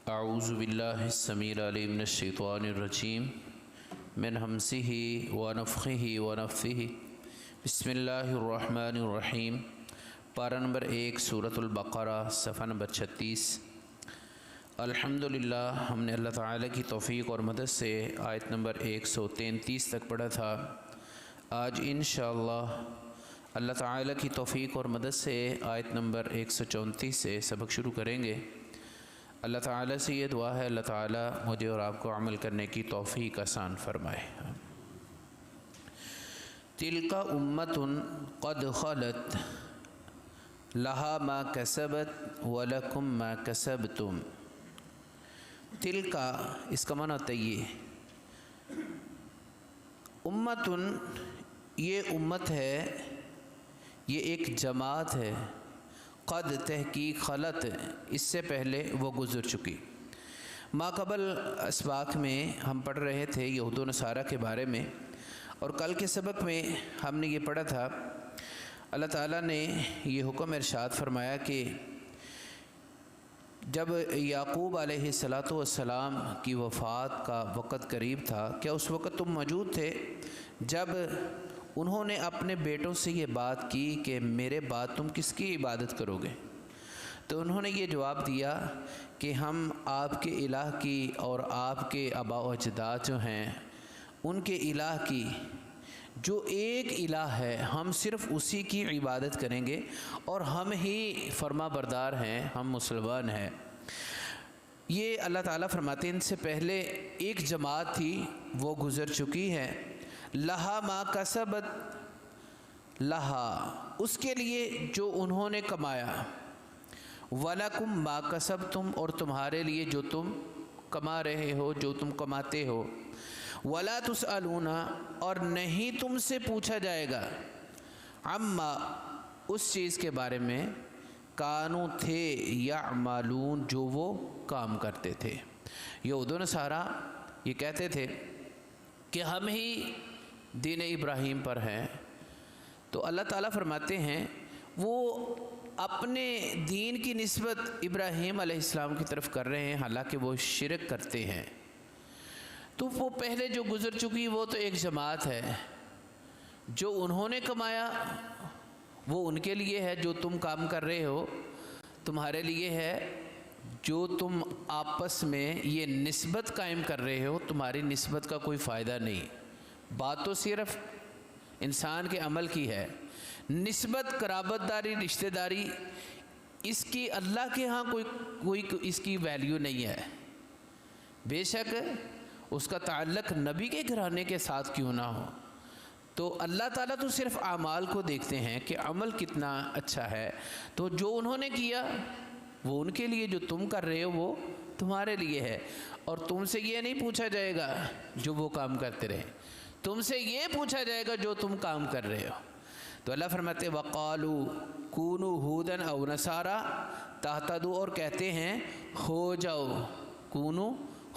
اعوذ باللہ السمیع العلیم من الشیطان الرجیم من ہمزہ ونفخہ ونفثہ بسم اللہ الرحمن الرحیم۔ پارہ نمبر 1 سورۃ البقرہ صفحہ نمبر 36۔ الحمدللہ، ہم نے اللہ تعالیٰ کی توفیق اور مدد سے آیت نمبر 133 تک پڑھا تھا۔ آج انشاءاللہ اللہ تعالیٰ کی توفیق اور مدد سے آیت نمبر 134 سے سبق شروع کریں گے۔ اللہ تعالیٰ سے یہ دعا ہے اللہ تعالیٰ مجھے اور آپ کو عمل کرنے کی توفیق آسان فرمائے۔ تلک امۃ قد خلت لہا ما کسبت ولکم ما کسبتم۔ تلک، اس کا معنی ہوتا ہے یہ امتن، یہ امت ہے، یہ ایک جماعت ہے، قد تحقیق خلت، اس سے پہلے وہ گزر چکی۔ ما قبل اسباق میں ہم پڑھ رہے تھے یہود و نصارہ کے بارے میں، اور کل کے سبق میں ہم نے یہ پڑھا تھا اللہ تعالیٰ نے یہ حکم ارشاد فرمایا کہ جب یعقوب علیہ السلام کی وفات کا وقت قریب تھا، کیا اس وقت تم موجود تھے جب انہوں نے اپنے بیٹوں سے یہ بات کی کہ میرے بعد تم کس کی عبادت کرو گے؟ تو انہوں نے یہ جواب دیا کہ ہم آپ کے الہ کی اور آپ کے آباء و اجداد جو ہیں ان کے الہ کی، جو ایک الہ ہے، ہم صرف اسی کی عبادت کریں گے اور ہم ہی فرما بردار ہیں، ہم مسلمان ہیں۔ یہ اللہ تعالیٰ فرماتے ہیں ان سے پہلے ایک جماعت تھی، وہ گزر چکی ہے۔ لہا ما کسبت، لہا اس کے لیے جو انہوں نے کمایا، ولکم ما کسبتم اور تمہارے لیے جو تم کما رہے ہو، جو تم کماتے ہو، ولا تسألون اور نہیں تم سے پوچھا جائے گا، عما اس چیز کے بارے میں، کانوا تھے یعملون جو وہ کام کرتے تھے۔ یہود و نصارہ یہ کہتے تھے کہ ہم ہی دین ابراہیم پر ہیں، تو اللہ تعالیٰ فرماتے ہیں وہ اپنے دین کی نسبت ابراہیم علیہ السلام کی طرف کر رہے ہیں، حالانکہ وہ شرک کرتے ہیں۔ تو وہ پہلے جو گزر چکی وہ تو ایک جماعت ہے، جو انہوں نے کمایا وہ ان کے لیے ہے، جو تم کام کر رہے ہو تمہارے لیے ہے، جو تم آپس میں یہ نسبت قائم کر رہے ہو تمہاری نسبت کا کوئی فائدہ نہیں۔ بات تو صرف انسان کے عمل کی ہے، نسبت، قرابت داری، رشتہ داری، اس کی اللہ کے ہاں کوئی اس کی ویلیو نہیں ہے۔ بے شک اس کا تعلق نبی کے گھرانے کے ساتھ کیوں نہ ہو، تو اللہ تعالیٰ تو صرف اعمال کو دیکھتے ہیں کہ عمل کتنا اچھا ہے، تو جو انہوں نے کیا وہ ان کے لیے، جو تم کر رہے ہو وہ تمہارے لیے ہے، اور تم سے یہ نہیں پوچھا جائے گا جو وہ کام کرتے رہے، تم سے یہ پوچھا جائے گا جو تم کام کر رہے ہو۔ تو اللہ فرماتے وَقَالُوا كُونُوا هُودًا أَوْ نَصَارَىٰ تَهْتَدُوا، اور کہتے ہیں ہو جاؤ، کونو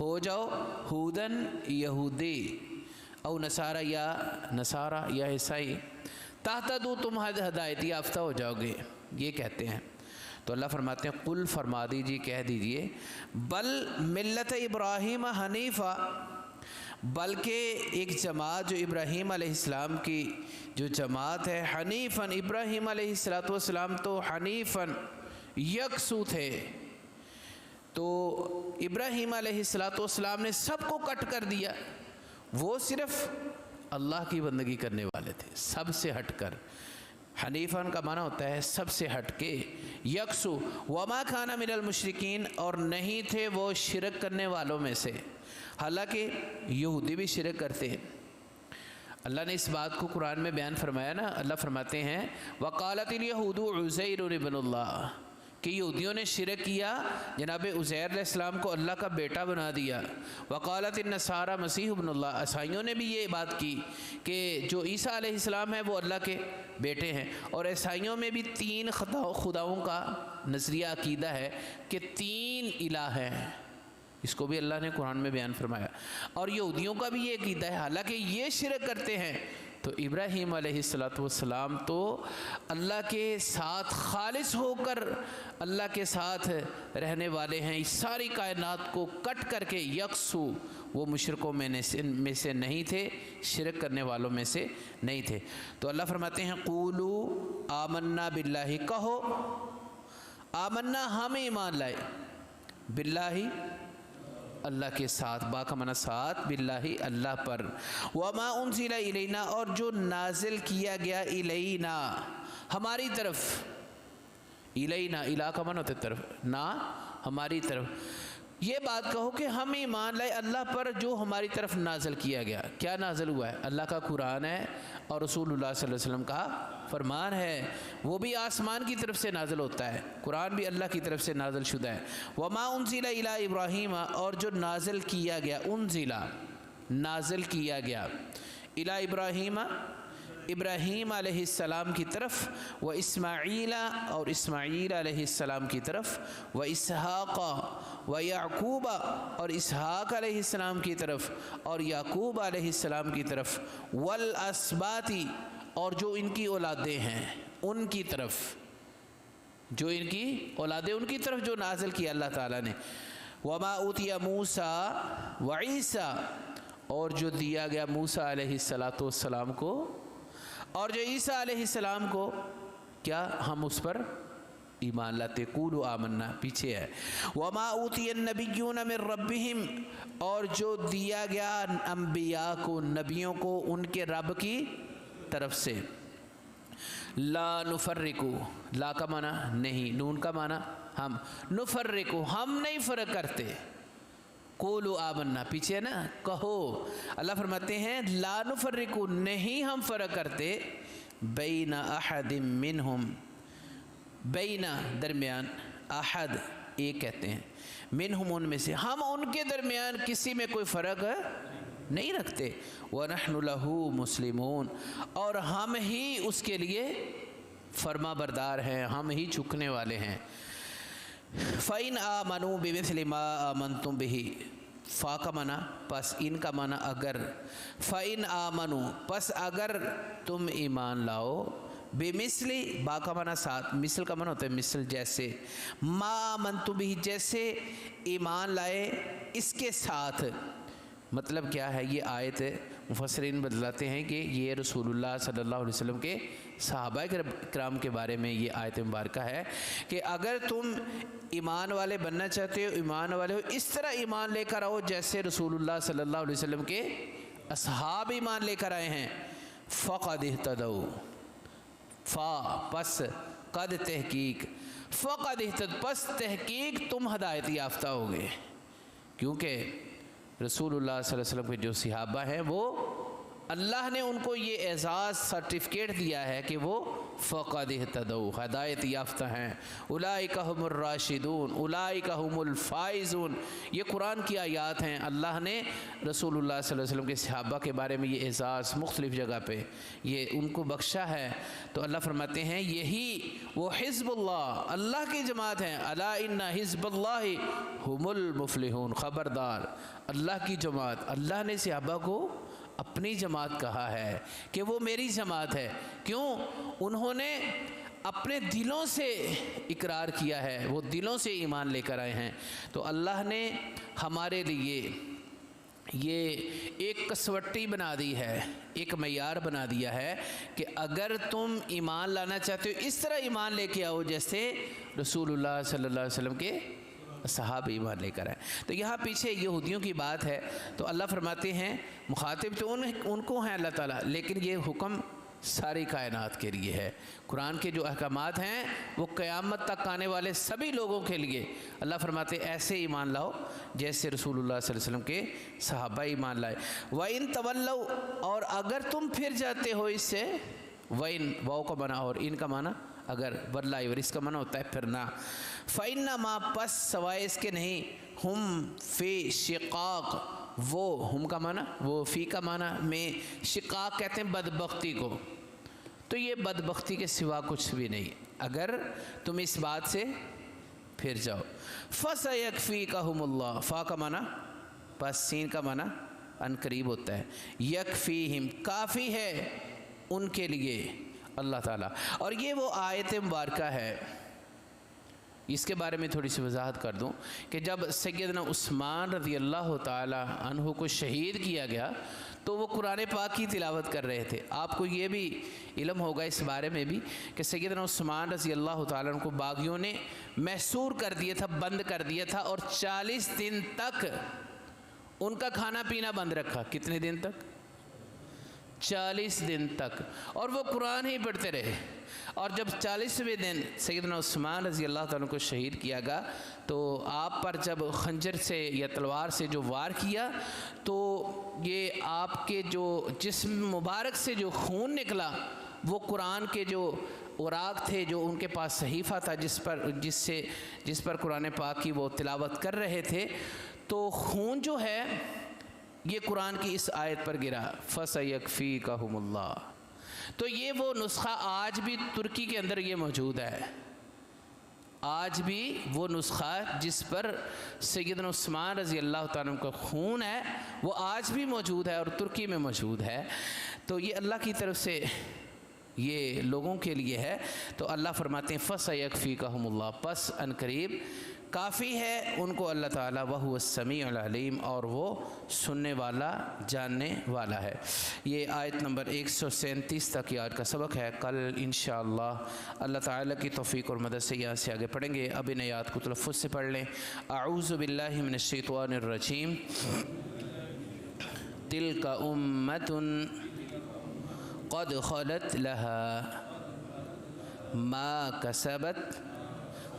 ہو جاؤ، ہودن یہودی، او نصارہ یا نصارہ یا عیسائی، تہتدوا تم ہدایت یافتہ ہو جاؤ گے، یہ کہتے ہیں۔ تو اللہ فرماتے ہیں قل فرما دیجیے، کہہ دیجیے، بل ملت ابراہیم حنیفہ، بلکہ ایک جماعت جو ابراہیم علیہ السلام کی جو جماعت ہے، حنیفاً، ابراہیم علیہ السلام تو حنیفاً یکسو تھے، تو ابراہیم علیہ السلام نے سب کو کٹ کر دیا، وہ صرف اللہ کی بندگی کرنے والے تھے، سب سے ہٹ کر۔ حنیفاً کا معنی ہوتا ہے سب سے ہٹ کے، یکسو، وما کان من المشرکین، اور نہیں تھے وہ شرک کرنے والوں میں سے، حالانکہ یہودی بھی شرک کرتے ہیں۔ اللہ نے اس بات کو قرآن میں بیان فرمایا نا، اللہ فرماتے ہیں وقالت الیہود عزیر ابن اللہ، کہ یہودیوں نے شرک کیا، جناب عزیر علیہ السلام کو اللہ کا بیٹا بنا دیا۔ وقالت النصارى مسیح ابن اللہ، عیسائیوں نے بھی یہ بات کی کہ جو عیسیٰ علیہ السلام ہے وہ اللہ کے بیٹے ہیں، اور عیسائیوں میں بھی 3 خداؤں کا نظریہ عقیدہ ہے کہ 3 الہ ہیں، اس کو بھی اللہ نے قرآن میں بیان فرمایا، اور یہودیوں کا بھی یہ عقیدہ ہے، حالانکہ یہ شرک کرتے ہیں تو ابراہیم علیہ السلام تو اللہ کے ساتھ خالص ہو کر اللہ کے ساتھ رہنے والے ہیں، اس ساری کائنات کو کٹ کر کے یکسو، وہ مشرکوں میں سے نہیں تھے، شرک کرنے والوں میں سے نہیں تھے۔ تو اللہ فرماتے ہیں قولو آمنا باللہ، کہو آمنا ہم ایمان لائے، باللہ اللہ کے ساتھ، با کا معنی ساتھ، باللہ اللہ پر، وما انزل الینا اور جو نازل کیا گیا الینا ہماری طرف، الینا الا کا معنی ہوتا ہے طرف، نا ہماری طرف، یہ بات کہو کہ ہم ایمان لائے اللہ پر جو ہماری طرف نازل کیا گیا۔ کیا نازل ہوا ہے؟ اللہ کا قرآن ہے اور رسول اللہ صلی اللہ علیہ وسلم کا فرمان ہے، وہ بھی آسمان کی طرف سے نازل ہوتا ہے، قرآن بھی اللہ کی طرف سے نازل شدہ ہے۔ وما انزل الی ابراہیم اور جو نازل کیا گیا، انزل نازل کیا گیا، الی ابراہیم ابراہیم علیہ السلام کی طرف، و اسماعیل اور اسماعیل علیہ السلام کی طرف، و اسحاق و یعقوب اور اسحاق علیہ السلام کی طرف، اور یعقوب علیہ السلام کی طرف، والاسباط اور جو ان کی اولادیں ہیں ان کی طرف، جو ان کی اولادیں ان کی طرف جو نازل کیا اللہ تعالیٰ نے، وما اوتی موسیٰ و عیسیٰ اور جو دیا گیا موسیٰ علیہ السلام کو اور جو عیسیٰ علیہ السلام کو، کیا ہم اس پر ایمان لاتے، قولوا آمنا پیچھے ہے، وما اوتی النبیون من ربہم اور جو دیا گیا انبیاء کو، نبیوں کو ان کے رب کی طرف سے، لا نفرقو، لا کا معنی نہیں، نون کا معنی ہم، نفرقو ہم نہیں فرق کرتے، قولوا آمنا پیچھے ہے نا، کہو، اللہ فرماتے ہیں لا نفرقو نہیں ہم فرق کرتے، بین احد منہم، بین درمیان، احد ایک کہتے ہیں، منہم ان میں سے، ہم ان کے درمیان کسی میں کوئی فرق نہیں رکھتے، وَنَحْنُ لَهُ مُسْلِمُونَ اور ہم ہی اس کے لیے فرما بردار ہیں، ہم ہی جھکنے والے ہیں۔ فَإِنْ آمَنُوا بِمِثْلِ مَا آمَنْتُمْ بِهِ، فا کا معنی پس، ان کا معنی اگر، فَإِنْ آمَنُوا پس اگر تم ایمان لاؤ، بِمِثْلِ با کا معنی ساتھ، مثل کا معنی ہوتا ہے مثل جیسے، ما آمنتم بھی جیسے ایمان لائے اس کے ساتھ، مطلب کیا ہے؟ یہ آیت مفسرین بدلاتے ہیں کہ یہ رسول اللہ صلی اللہ علیہ وسلم کے صحابہ کرام کے بارے میں یہ آیت مبارکہ ہے کہ اگر تم ایمان والے بننا چاہتے ہو، ایمان والے ہو، اس طرح ایمان لے کر آؤ جیسے رسول اللہ صلی اللہ علیہ وسلم کے اصحاب ایمان لے کر آئے ہیں، فقد اہتدوا، فا پس، قد تحقیق، فقد اہتدوا پس تحقیق تم ہدایت یافتہ ہوگے، کیونکہ رسول اللہ صلی اللہ علیہ وسلم کے جو صحابہ ہیں وہ اللہ نے ان کو یہ اعزاز سرٹیفکیٹ دیا ہے کہ وہ فقد اہتدوا ہدایت یافتہ ہیں، اولئک ھم الراشدون اولئک ھم الفائزون، یہ قرآن کی آیات ہیں۔ اللہ نے رسول اللہ صلی اللہ علیہ وسلم کے صحابہ کے بارے میں یہ اعزاز مختلف جگہ پہ یہ ان کو بخشا ہے، تو اللہ فرماتے ہیں یہی وہ حزب اللہ، اللہ کی جماعت ہیں، الا ان حزب اللہ ھم المفلحون، خبردار اللہ کی جماعت، اللہ نے صحابہ کو اپنی جماعت کہا ہے کہ وہ میری جماعت ہے، کیوں؟ انہوں نے اپنے دلوں سے اقرار کیا ہے، وہ دلوں سے ایمان لے کر آئے ہیں، تو اللہ نے ہمارے لیے یہ ایک کسوٹی بنا دی ہے، ایک معیار بنا دیا ہے کہ اگر تم ایمان لانا چاہتے ہو اس طرح ایمان لے کے آؤ جیسے رسول اللہ صلی اللہ علیہ وسلم کے صحابہ ایمان لے کر آئے۔ تو یہاں پیچھے یہودیوں کی بات ہے، تو اللہ فرماتے ہیں مخاطب تو ان کو ہیں اللہ تعالیٰ، لیکن یہ حکم ساری کائنات کے لیے ہے، قرآن کے جو احکامات ہیں وہ قیامت تک آنے والے سبھی لوگوں کے لیے۔ اللہ فرماتے ایسے ایمان لاؤ جیسے رسول اللہ صلی اللہ علیہ وسلم کے صحابہ ایمان لائے۔ وَإِن تَوَلَّوْا اور اگر تم پھر جاتے ہو اس سے، وَإِن واو کا معنی اور ان کا معنی اگر، واللہ اور اس کا معنی ہوتا ہے پھرنا، فَإِنَّمَا پس سوائے اس کے نہیں، ہم فی شقاق وہ، ہم کا معنی وہ، فی کا معنی میں، شقاق کہتے ہیں بدبختی کو، تو یہ بدبختی کے سوا کچھ بھی نہیں اگر تم اس بات سے پھر جاؤ۔ فَسَيَكْفِيكَهُمُ اللَّهُ فا کا معنی پس، سین کا معنی ان قریب ہوتا ہے، یکفیہم کافی ہے، ان کے لیے اللہ تعالیٰ. اور یہ وہ آیت مبارکہ ہے، اس کے بارے میں تھوڑی سی وضاحت کر دوں کہ جب سیدنا عثمان رضی اللہ تعالیٰ عنہ کو شہید کیا گیا تو وہ قرآن پاک کی تلاوت کر رہے تھے. آپ کو یہ بھی علم ہوگا اس بارے میں بھی کہ سیدنا عثمان رضی اللہ تعالیٰ عنہ کو باغیوں نے محصور کر دیا تھا، بند کر دیا تھا، اور 40 دن تک ان کا کھانا پینا بند رکھا. کتنے دن تک؟ 40 دن تک. اور وہ قرآن ہی پڑھتے رہے. اور جب 40ویں دن سیدنا عثمان رضی اللہ تعالیٰ کو شہید کیا گیا تو آپ پر جب خنجر سے یا تلوار سے جو وار کیا تو یہ آپ کے جو جسم مبارک سے جو خون نکلا وہ قرآن کے جو اوراق تھے، جو ان کے پاس صحیفہ تھا جس پر قرآن پاک کی وہ تلاوت کر رہے تھے، تو خون جو ہے یہ قرآن کی اس آیت پر گرا، فَسَيَكْفِيكَهُمُ اللَّهُ. تو یہ وہ نسخہ آج بھی ترکی کے اندر یہ موجود ہے. آج بھی وہ نسخہ جس پر سیدنا عثمان رضی اللہ تعالیٰ کا خون ہے وہ آج بھی موجود ہے اور ترکی میں موجود ہے. تو یہ اللہ کی طرف سے یہ لوگوں کے لیے ہے. تو اللہ فرماتے ہیں فَسَيَكْفِيكَهُمُ اللَّهُ، پس ان قریب کافی ہے ان کو اللہ تعالیٰ، وَهُوَ السَّمِيعُ الْعَلِيمُ، اور وہ سننے والا جاننے والا ہے. یہ آیت نمبر 137 تک یہ آیت کا سبق ہے. کل انشاءاللہ اللہ تعالیٰ کی توفیق اور مدد سے یہاں سے آگے پڑھیں گے. اب ان آیات کو تلفظ سے پڑھ لیں. اعوذ باللہ من الشیطان الرجیم. تلک امۃ قد خلت لها ما کسبت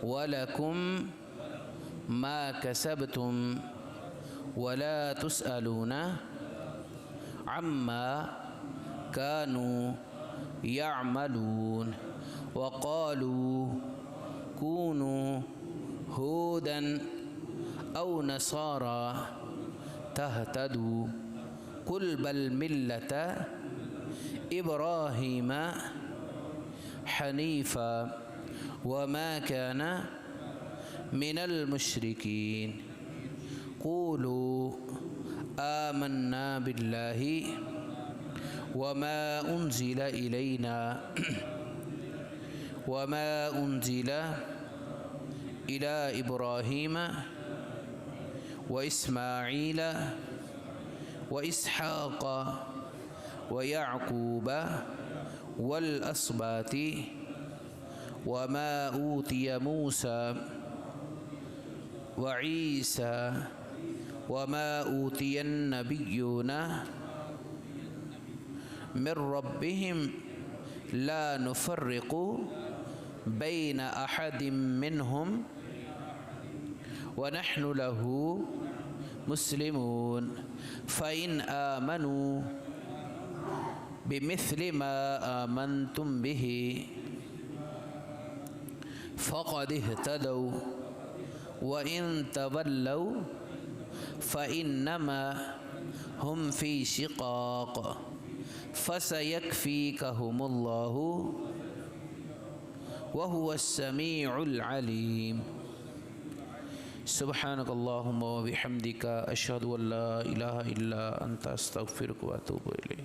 ولکم ما کسبتم ولا تسألون عما كانوا يعملون. وقالوا كونوا هودا أو نصارى تهتدوا قل بل ملة إبراهيم حنيفا وما كان من المشركين. قولوا آمنا بالله وما أنزل إلينا وما أنزل إلى إبراهيم وإسماعيل وإسحاق ويعقوب والأسباط وما أوتي موسى وعيسى وما أوتي النبيون من ربهم لا نفرق بين أحد منهم ونحن له مسلمون. فإن آمنوا بمثل ما آمنتم به فقد اهتدوا وإن تولوا فإنما هم في شقاق فسيكفيكهم الله وهو السميع العليم. سبحانك اللهم وبحمدك أشهد أن لا إله إلا أنت أستغفرك وأتوب إليك.